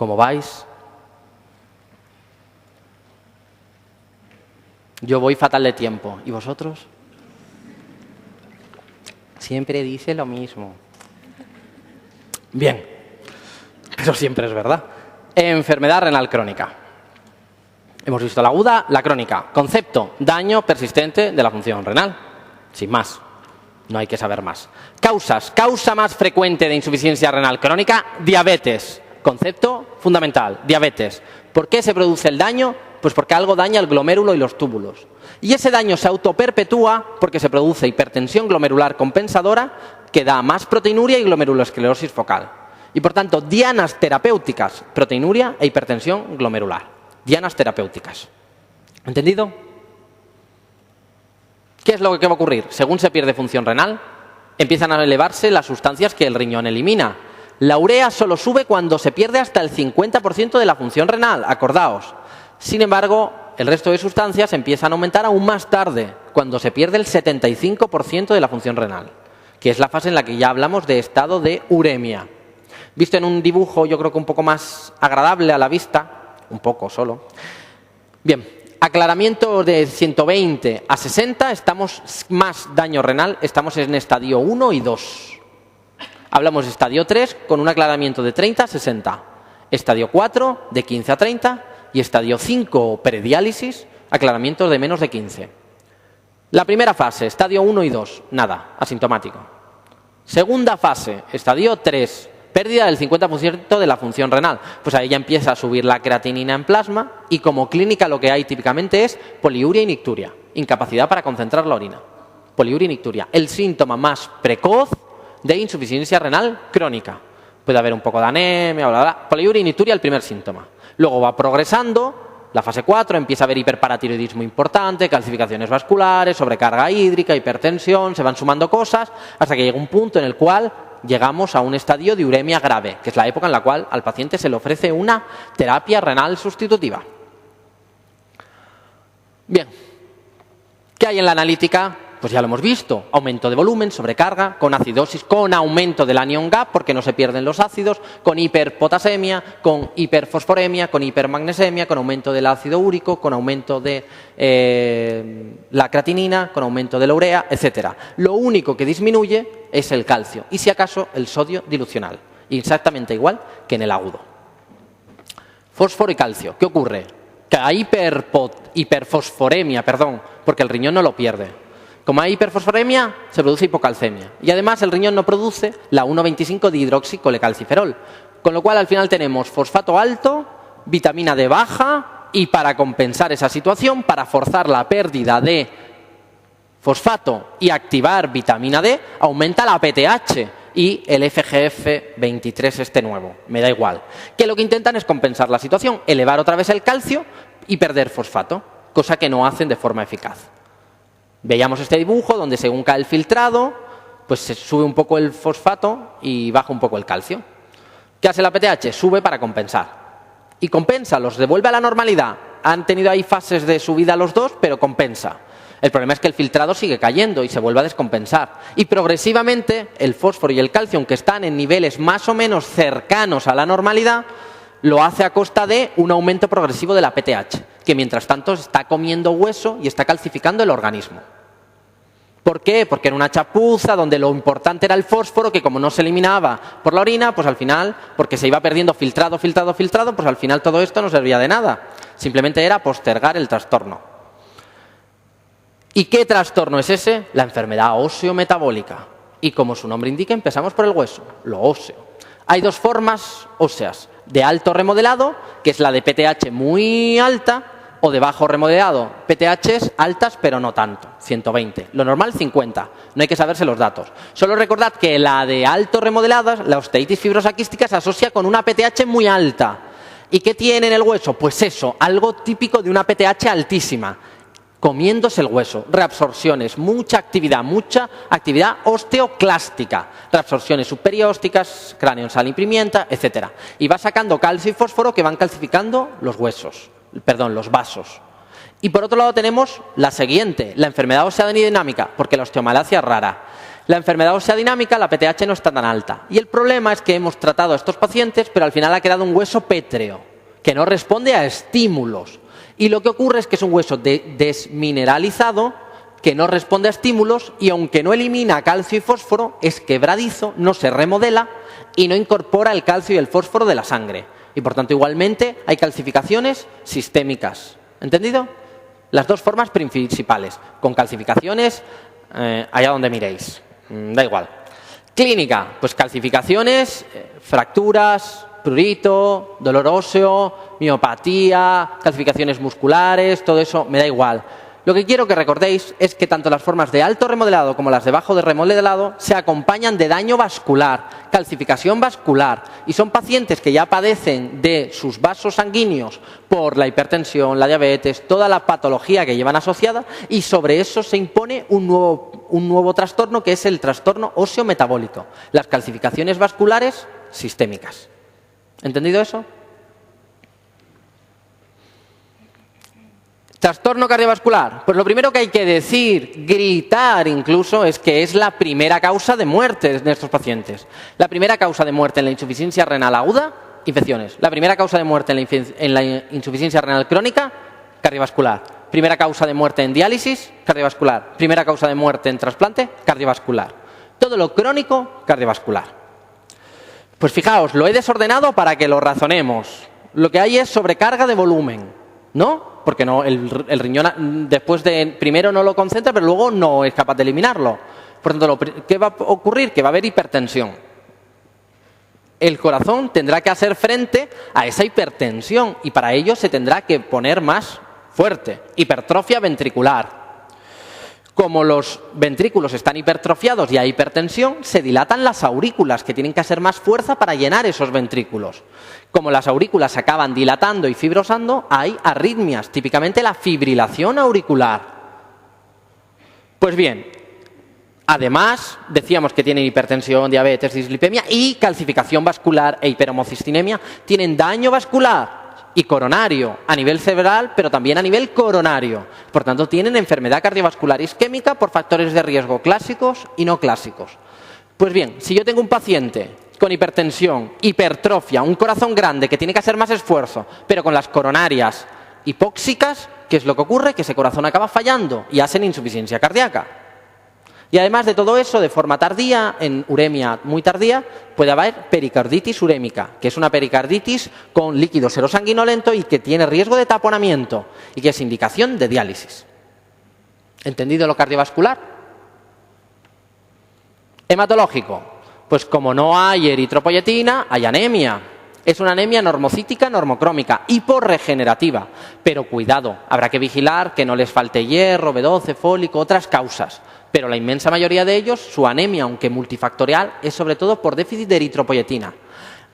¿Cómo vais? Yo voy fatal de tiempo. ¿Y vosotros? Siempre dice lo mismo. Bien, pero siempre es verdad. Enfermedad renal crónica. Hemos visto la aguda, la crónica. Concepto, daño persistente de la función renal. Sin más, no hay que saber más. Causas, causa más frecuente de insuficiencia renal crónica, diabetes. Concepto fundamental, diabetes. ¿Por qué se produce el daño? Pues porque algo daña el glomérulo y los túbulos. Y ese daño se autoperpetúa porque se produce hipertensión glomerular compensadora que da más proteinuria y glomerulosclerosis focal. Y por tanto, dianas terapéuticas, proteinuria e hipertensión glomerular. Dianas terapéuticas. ¿Entendido? ¿Qué es lo que va a ocurrir? Según se pierde función renal, empiezan a elevarse las sustancias que el riñón elimina. La urea solo sube cuando se pierde hasta el 50% de la función renal, acordaos. Sin embargo, el resto de sustancias empiezan a aumentar aún más tarde, cuando se pierde el 75% de la función renal, que es la fase en la que ya hablamos de estado de uremia. Visto en un dibujo, yo creo que un poco más agradable a la vista, un poco solo. Bien, aclaramiento de 120 a 60, estamos más daño renal, estamos en estadio 1 y 2. Hablamos de estadio 3 con un aclaramiento de 30 a 60. Estadio 4 de 15 a 30 y estadio 5 prediálisis, aclaramientos de menos de 15. La primera fase, estadio 1 y 2, nada, asintomático. Segunda fase, estadio 3, pérdida del 50% de la función renal. Pues ahí ya empieza a subir la creatinina en plasma y como clínica lo que hay típicamente es poliuria y nicturia, incapacidad para concentrar la orina. Poliuria y nicturia, el síntoma más precoz de insuficiencia renal crónica. Puede haber un poco de anemia, bla, bla. Poliuria y nicturia, el primer síntoma. Luego va progresando, la fase 4, empieza a haber hiperparatiroidismo importante, calcificaciones vasculares, sobrecarga hídrica, hipertensión, se van sumando cosas, hasta que llega un punto en el cual llegamos a un estadio de uremia grave, que es la época en la cual al paciente se le ofrece una terapia renal sustitutiva. Bien, ¿qué hay en la analítica? Pues ya lo hemos visto, aumento de volumen, sobrecarga, con acidosis, con aumento del anion gap, porque no se pierden los ácidos, con hiperpotasemia, con hiperfosforemia, con hipermagnesemia, con aumento del ácido úrico, con aumento de la creatinina, con aumento de la urea, etc. Lo único que disminuye es el calcio y, si acaso, el sodio dilucional, exactamente igual que en el agudo. Fósforo y calcio, ¿qué ocurre? Que hay hiperfosforemia, porque el riñón no lo pierde. Como hay hiperfosforemia, se produce hipocalcemia. Y además el riñón no produce la 1,25 dihidroxicolecalciferol. Con lo cual al final tenemos fosfato alto, vitamina D baja y para compensar esa situación, para forzar la pérdida de fosfato y activar vitamina D, aumenta la PTH y el FGF23 este nuevo. Me da igual. Que lo que intentan es compensar la situación, elevar otra vez el calcio y perder fosfato, cosa que no hacen de forma eficaz. Veíamos este dibujo donde según cae el filtrado, pues se sube un poco el fosfato y baja un poco el calcio. ¿Qué hace la PTH? Sube para compensar. Y compensa, los devuelve a la normalidad. Han tenido ahí fases de subida los dos, pero compensa. El problema es que el filtrado sigue cayendo y se vuelve a descompensar. Y progresivamente el fósforo y el calcio, aunque están en niveles más o menos cercanos a la normalidad, lo hace a costa de un aumento progresivo de la PTH, que mientras tanto está comiendo hueso y está calcificando el organismo. ¿Por qué? Porque era una chapuza donde lo importante era el fósforo, que como no se eliminaba por la orina, pues al final, porque se iba perdiendo filtrado, pues al final todo esto no servía de nada. Simplemente era postergar el trastorno. ¿Y qué trastorno es ese? La enfermedad óseo-metabólica. Y como su nombre indica, empezamos por el hueso, lo óseo. Hay dos formas óseas, de alto remodelado, que es la de PTH muy alta, o de bajo remodelado, PTHs altas pero no tanto, 120. Lo normal 50, no hay que saberse los datos. Solo recordad que la de alto remodelada, la osteitis fibrosa quística, se asocia con una PTH muy alta. ¿Y qué tiene en el hueso? Pues eso, algo típico de una PTH altísima. Comiéndose el hueso, reabsorciones, mucha actividad osteoclástica, reabsorciones subperiósticas, cráneo en sal y pimienta, etc. Y va sacando calcio y fósforo que van calcificando los vasos. Y por otro lado tenemos la siguiente, la enfermedad ósea dinámica, porque la osteomalacia es rara. La enfermedad ósea dinámica, la PTH, no está tan alta. Y el problema es que hemos tratado a estos pacientes, pero al final ha quedado un hueso pétreo, que no responde a estímulos. Y lo que ocurre es que es un hueso desmineralizado, que no responde a estímulos, y aunque no elimina calcio y fósforo, es quebradizo, no se remodela y no incorpora el calcio y el fósforo de la sangre. Y por tanto, igualmente, hay calcificaciones sistémicas. ¿Entendido? Las dos formas principales, con calcificaciones allá donde miréis. Da igual. Clínica, pues calcificaciones, fracturas, prurito, dolor óseo, miopatía, calcificaciones musculares, todo eso me da igual. Lo que quiero que recordéis es que tanto las formas de alto remodelado como las de bajo de remodelado se acompañan de daño vascular, calcificación vascular, y son pacientes que ya padecen de sus vasos sanguíneos por la hipertensión, la diabetes, toda la patología que llevan asociada, y sobre eso se impone un nuevo trastorno, que es el trastorno óseo metabólico, las calcificaciones vasculares sistémicas. ¿Entendido eso? Trastorno cardiovascular. Pues lo primero que hay que decir, gritar incluso, es que es la primera causa de muerte de estos pacientes. La primera causa de muerte en la insuficiencia renal aguda, infecciones. La primera causa de muerte en la insuficiencia renal crónica, cardiovascular. Primera causa de muerte en diálisis, cardiovascular. Primera causa de muerte en trasplante, cardiovascular. Todo lo crónico, cardiovascular. Pues fijaos, lo he desordenado para que lo razonemos. Lo que hay es sobrecarga de volumen, ¿no? Porque no, el riñón después de primero no lo concentra, pero luego no es capaz de eliminarlo. Por tanto, ¿qué va a ocurrir? Que va a haber hipertensión. El corazón tendrá que hacer frente a esa hipertensión y para ello se tendrá que poner más fuerte. Hipertrofia ventricular. Como los ventrículos están hipertrofiados y hay hipertensión, se dilatan las aurículas, que tienen que hacer más fuerza para llenar esos ventrículos. Como las aurículas se acaban dilatando y fibrosando, hay arritmias, típicamente la fibrilación auricular. Pues bien, además, decíamos que tienen hipertensión, diabetes, dislipemia y calcificación vascular e hiperhomocistinemia, tienen daño vascular y coronario a nivel cerebral, pero también a nivel coronario. Por tanto, tienen enfermedad cardiovascular isquémica por factores de riesgo clásicos y no clásicos. Pues bien, si yo tengo un paciente con hipertensión, hipertrofia, un corazón grande que tiene que hacer más esfuerzo, pero con las coronarias hipóxicas, ¿qué es lo que ocurre? Que ese corazón acaba fallando y hacen insuficiencia cardíaca. Y además de todo eso, de forma tardía, en uremia muy tardía, puede haber pericarditis urémica, que es una pericarditis con líquido serosanguinolento y que tiene riesgo de taponamiento y que es indicación de diálisis. ¿Entendido lo cardiovascular? Hematológico. Pues como no hay eritropoyetina, hay anemia. Es una anemia normocítica, normocrómica, hiporregenerativa. Pero cuidado, habrá que vigilar que no les falte hierro, B12, fólico, otras causas. Pero la inmensa mayoría de ellos, su anemia, aunque multifactorial, es sobre todo por déficit de eritropoyetina.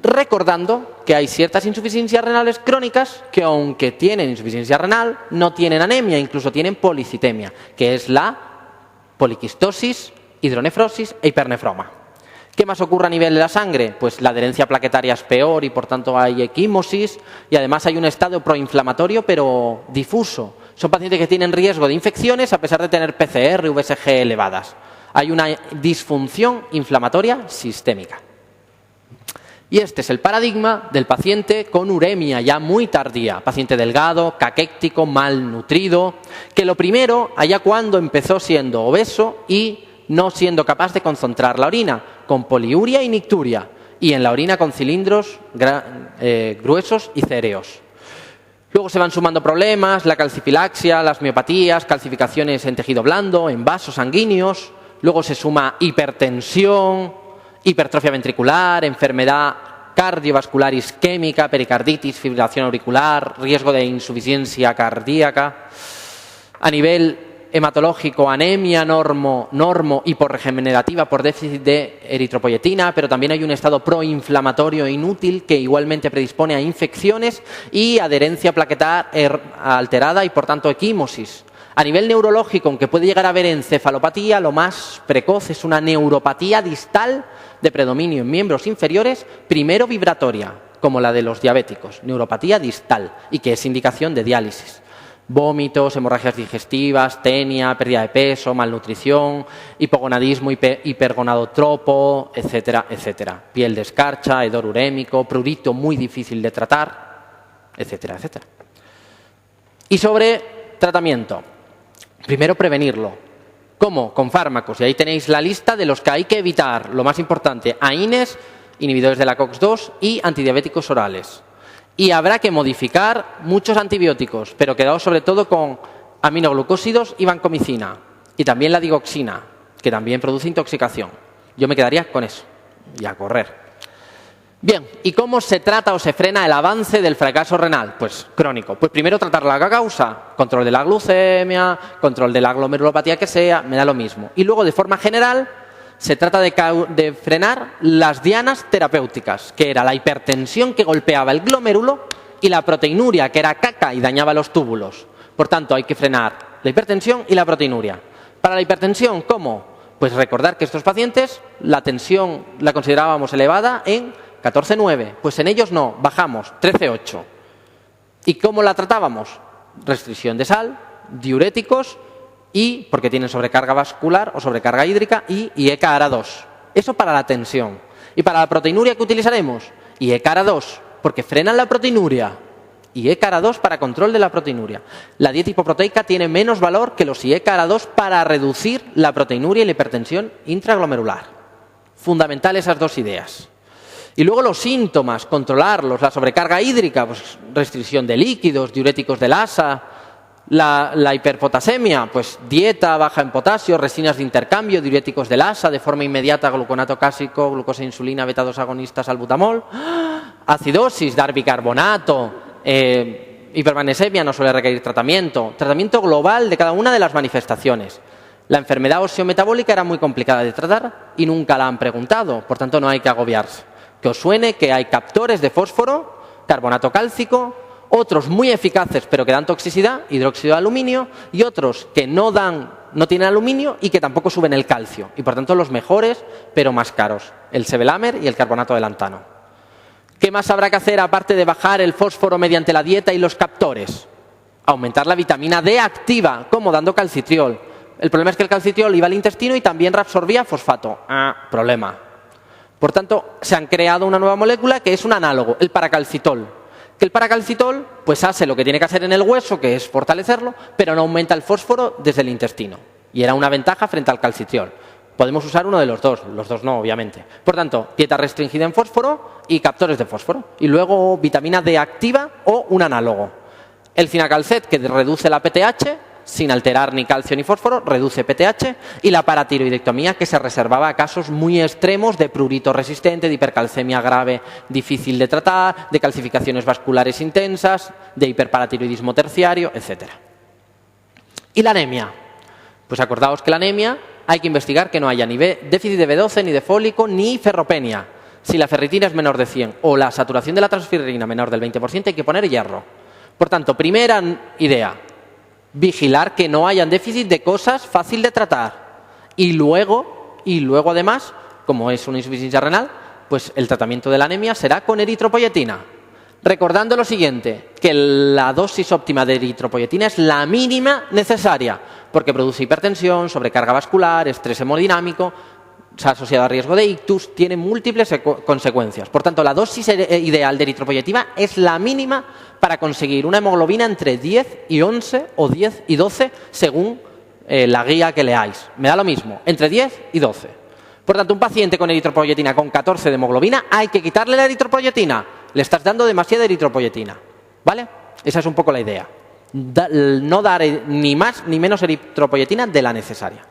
Recordando que hay ciertas insuficiencias renales crónicas que, aunque tienen insuficiencia renal, no tienen anemia, incluso tienen policitemia, que es la poliquistosis, hidronefrosis e hipernefroma. ¿Qué más ocurre a nivel de la sangre? Pues la adherencia plaquetaria es peor y por tanto hay equimosis y además hay un estado proinflamatorio pero difuso. Son pacientes que tienen riesgo de infecciones a pesar de tener PCR y VSG elevadas. Hay una disfunción inflamatoria sistémica. Y este es el paradigma del paciente con uremia ya muy tardía. Paciente delgado, caquéctico, malnutrido, que lo primero, allá cuando empezó siendo obeso y no siendo capaz de concentrar la orina, con poliuria y nicturia, y en la orina con cilindros gruesos y cereos. Luego se van sumando problemas, la calcifilaxia, las miopatías, calcificaciones en tejido blando, en vasos sanguíneos. Luego se suma hipertensión, hipertrofia ventricular, enfermedad cardiovascular isquémica, pericarditis, fibrilación auricular, riesgo de insuficiencia cardíaca. A nivel hematológico, anemia normo hiporregenerativa por déficit de eritropoyetina, pero también hay un estado proinflamatorio inútil que igualmente predispone a infecciones y adherencia plaquetar alterada y por tanto equimosis. A nivel neurológico, aunque puede llegar a haber encefalopatía, lo más precoz es una neuropatía distal de predominio en miembros inferiores, primero vibratoria, como la de los diabéticos, neuropatía distal y que es indicación de diálisis. vómitos, hemorragias digestivas, tenia, pérdida de peso, malnutrición, hipogonadismo, hipergonadotropo, etcétera, etcétera. Piel de escarcha, hedor urémico, prurito muy difícil de tratar, etcétera, etcétera. Y sobre tratamiento. Primero, prevenirlo. ¿Cómo? Con fármacos. Y ahí tenéis la lista de los que hay que evitar. Lo más importante, AINES, inhibidores de la COX-2 y antidiabéticos orales. Y habrá que modificar muchos antibióticos, pero quedaos sobre todo con aminoglucósidos y vancomicina. Y también la digoxina, que también produce intoxicación. Yo me quedaría con eso. Y a correr. Bien, ¿y cómo se trata o se frena el avance del fracaso renal? Pues crónico. Pues primero tratar la causa, control de la glucemia, control de la glomerulopatía que sea, me da lo mismo. Y luego, de forma general, se trata de frenar las dianas terapéuticas, que era la hipertensión que golpeaba el glomérulo y la proteinuria, que era caca y dañaba los túbulos. Por tanto, hay que frenar la hipertensión y la proteinuria. Para la hipertensión, ¿cómo? Pues recordar que estos pacientes, la tensión la considerábamos elevada en 14,9, pues en ellos no, bajamos, 13,8. ¿Y cómo la tratábamos? Restricción de sal, diuréticos y, porque tienen sobrecarga vascular o sobrecarga hídrica, y IECA-ARA2. Eso para la tensión. ¿Y para la proteinuria qué utilizaremos? IECA-ARA2, porque frenan la proteinuria. IECA-ARA2 para control de la proteinuria. La dieta hipoproteica tiene menos valor que los IECA-ARA2 para reducir la proteinuria y la hipertensión intraglomerular. Fundamental esas dos ideas. Y luego los síntomas, controlarlos, la sobrecarga hídrica, pues restricción de líquidos, diuréticos del ASA, la hiperpotasemia, pues dieta baja en potasio, resinas de intercambio, diuréticos del ASA, de forma inmediata gluconato cásico, glucosa insulina, beta-2 agonistas, salbutamol, acidosis, dar bicarbonato, hipermagnesemia no suele requerir tratamiento global de cada una de las manifestaciones. La enfermedad osteometabólica era muy complicada de tratar y nunca la han preguntado, por tanto no hay que agobiarse. Que os suene que hay captores de fósforo, carbonato cálcico, otros muy eficaces pero que dan toxicidad, hidróxido de aluminio, y otros que no tienen aluminio y que tampoco suben el calcio. Y por tanto los mejores pero más caros, el sevelamer y el carbonato de lantano. ¿Qué más habrá que hacer aparte de bajar el fósforo mediante la dieta y los captores? Aumentar la vitamina D activa, ¿cómo? Dando calcitriol. El problema es que el calcitriol iba al intestino y también reabsorbía fosfato. Problema. Por tanto, se han creado una nueva molécula que es un análogo, el paracalcitol. Que el paracalcitol pues hace lo que tiene que hacer en el hueso, que es fortalecerlo, pero no aumenta el fósforo desde el intestino. Y era una ventaja frente al calcitriol. Podemos usar uno de los dos no, obviamente. Por tanto, dieta restringida en fósforo y captores de fósforo. Y luego vitamina D activa o un análogo. El cinacalcet, que reduce la PTH, sin alterar ni calcio ni fósforo, reduce PTH, y la paratiroidectomía, que se reservaba a casos muy extremos de prurito resistente, de hipercalcemia grave difícil de tratar, de calcificaciones vasculares intensas, de hiperparatiroidismo terciario, etc. ¿Y la anemia? Pues acordaos que la anemia hay que investigar que no haya ni déficit de B12, ni de fólico, ni ferropenia. Si la ferritina es menor de 100 o la saturación de la transferrina menor del 20%, hay que poner hierro. Por tanto, primera idea, vigilar que no haya déficit de cosas fácil de tratar. Y luego además, como es una insuficiencia renal, pues el tratamiento de la anemia será con eritropoyetina. Recordando lo siguiente, que la dosis óptima de eritropoyetina es la mínima necesaria, porque produce hipertensión, sobrecarga vascular, estrés hemodinámico, se ha asociado a riesgo de ictus, tiene múltiples consecuencias. Por tanto, la dosis ideal de eritropoyetina es la mínima para conseguir una hemoglobina entre 10 y 11 o 10 y 12 según la guía que leáis. Me da lo mismo, entre 10 y 12. Por tanto, un paciente con eritropoyetina con 14 de hemoglobina hay que quitarle la eritropoyetina. Le estás dando demasiada eritropoyetina. ¿Vale? Esa es un poco la idea. No dar ni más ni menos eritropoyetina de la necesaria.